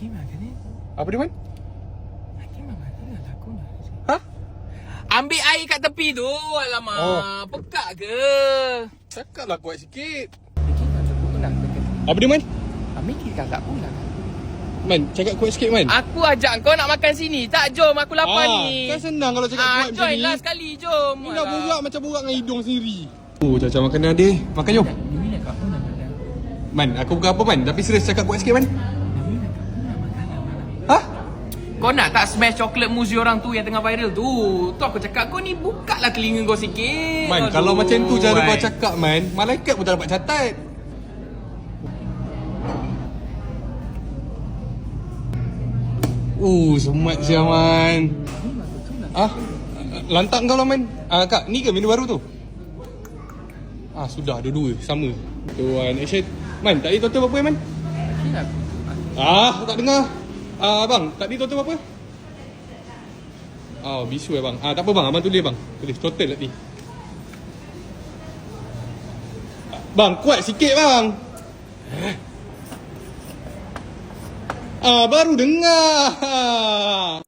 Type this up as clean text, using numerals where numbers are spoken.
Gimana ni? Apa dia, Man? Gimana nak aku nak? Ha? Ambil air kat tepi tu. Alamak. Oh. Pekak ke? Cakaplah kuat sikit. Gimana aku nak dekat? Apa dia, Man? Ambil kita tak pulang. Man, cakap kuat sikit, Man. Aku ajak kau nak makan sini. Tak, jom. Aku lapar ni. Kan senang kalau cakap kuat macam join ni. lah sekali. Jom. Ni nak borak macam borak dengan hidung sendiri. Oh, macam makanan dia. Makan jom. Ni nak kat mana makan? Man, aku bukan apa, Man. Tapi serius cakap kuat sikit, Man. Ha? Kau nak tak smash coklat muzi orang tu yang tengah viral tu? Tu aku cakap kau ni buka lah telinga kau sikit. Man, Aduh, kalau macam tu cara kau man. cakap, Man, malaikat pun tak dapat catat. Semat siang, Man. Lantak kau lah, Man. Kak, ni ke menu baru tu? Sudah, dua-dua. Sama. Tuan, action. Man, tadi total berapa, Man? Ni nak Aku tak dengar. Bang, tadi total berapa? Bisu bang. Tak apa bang, abang tulis bang. Tulis total tadi. Bang, kuat sikit bang. Baru dengar.